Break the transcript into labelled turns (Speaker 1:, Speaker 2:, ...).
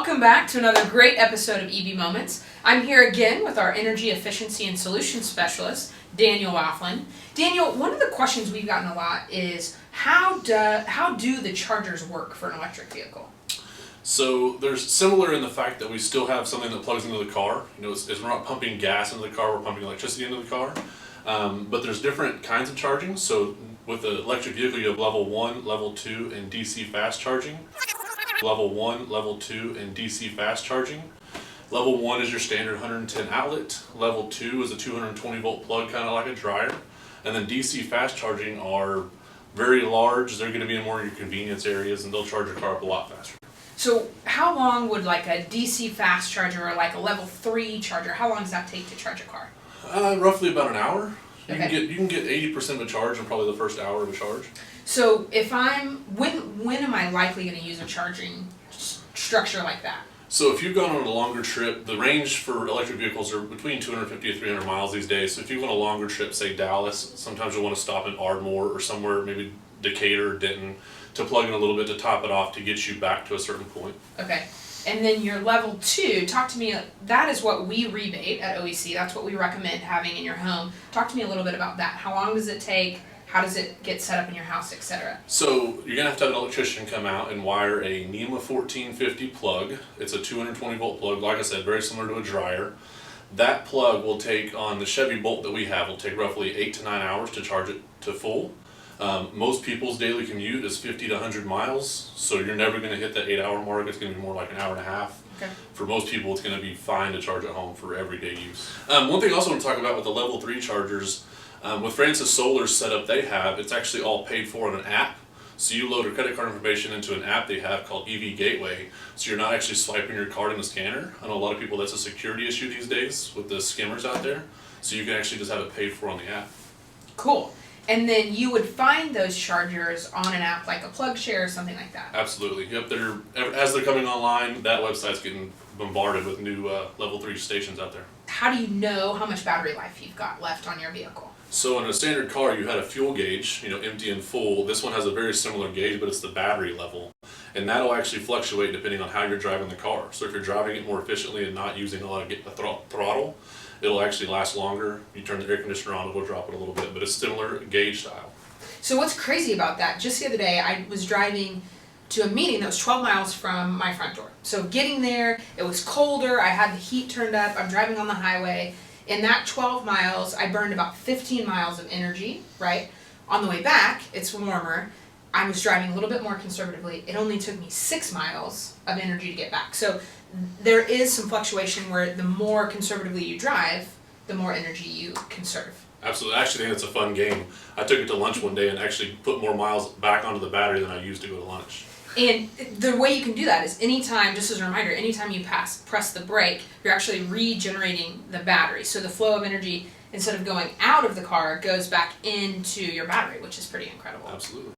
Speaker 1: Welcome back to another great episode of EV Moments. I'm here again with our Energy Efficiency and Solutions Specialist, Daniel Laughlin. Daniel, one of the questions we've gotten a lot is how do the chargers work for an electric vehicle?
Speaker 2: So there's similar in the fact that we still have something that plugs into the car. We're not pumping gas into the car, we're pumping electricity into the car. But there's different kinds of charging. So with the electric vehicle, you have level 1, level 2, and DC fast charging. Level 1, level 2, and DC fast charging. Level 1 is your standard 110 outlet. Level 2 is a 220 volt plug, kind of like a dryer. And then DC fast charging are very large. They're going to be in more of your convenience areas, and they'll charge your car up a lot faster.
Speaker 1: So how long would like a DC fast charger or like a level 3 charger, how long does that take to charge a car?
Speaker 2: Roughly about an hour. You
Speaker 1: Okay.
Speaker 2: can get 80% of a charge in probably the first hour of a charge.
Speaker 1: So if when am I likely going to use a charging structure like that?
Speaker 2: So if you've gone on a longer trip, the range for electric vehicles are between 250 to 300 miles these days. So if you go on a longer trip, say Dallas, sometimes you'll want to stop in Ardmore or somewhere, maybe Decatur or Denton, to plug in a little bit to top it off to get you back to a certain point.
Speaker 1: Okay. And then your level 2, talk to me, that is what we rebate at OEC. That's what we recommend having in your home. Talk to me a little bit about that. How long does it take? How does it get set up in your house, etc.?
Speaker 2: So you're going to have an electrician come out and wire a NEMA 1450 plug. It's a 220 volt plug, like I said, very similar to a dryer. That plug will take, on the Chevy Bolt that we have, will take roughly 8 to 9 hours to charge it to full. Most people's daily commute is 50 to 100 miles, so you're never going to hit that 8-hour mark. It's going to be more like an hour and a half.
Speaker 1: Okay.
Speaker 2: For most people, it's going to be fine to charge at home for everyday use. One thing I also want to talk about with the level 3 chargers, with Francis Solar's setup they have, it's actually all paid for on an app. So you load your credit card information into an app they have called EV Gateway, so you're not actually swiping your card in the scanner. I know a lot of people, that's a security issue these days with the skimmers out there, so you can actually just have it paid for on the app.
Speaker 1: Cool. And then you would find those chargers on an app like a PlugShare or something like that.
Speaker 2: Absolutely. Yep. As they're coming online, that website's getting bombarded with new level 3 stations out there.
Speaker 1: How do you know how much battery life you've got left on your vehicle?
Speaker 2: So in a standard car, you had a fuel gauge, empty and full. This one has a very similar gauge, but it's the battery level. And that'll actually fluctuate depending on how you're driving the car. So if you're driving it more efficiently and not using a lot of throttle, it'll actually last longer. You turn the air conditioner on, it'll drop it a little bit, but it's similar gauge style.
Speaker 1: So what's crazy about that, just the other day I was driving to a meeting that was 12 miles from my front door. So getting there, it was colder, I had the heat turned up, I'm driving on the highway. In that 12 miles, I burned about 15 miles of energy, right? On the way back, it's warmer. I was driving a little bit more conservatively. It only took me 6 miles of energy to get back. So there is some fluctuation where the more conservatively you drive, the more energy you conserve.
Speaker 2: Absolutely. Actually, I think it's a fun game. I took it to lunch one day and actually put more miles back onto the battery than I used to go to lunch.
Speaker 1: And the way you can do that is anytime, just as a reminder, anytime you press the brake, you're actually regenerating the battery. So the flow of energy, instead of going out of the car, goes back into your battery, which is pretty incredible.
Speaker 2: Absolutely.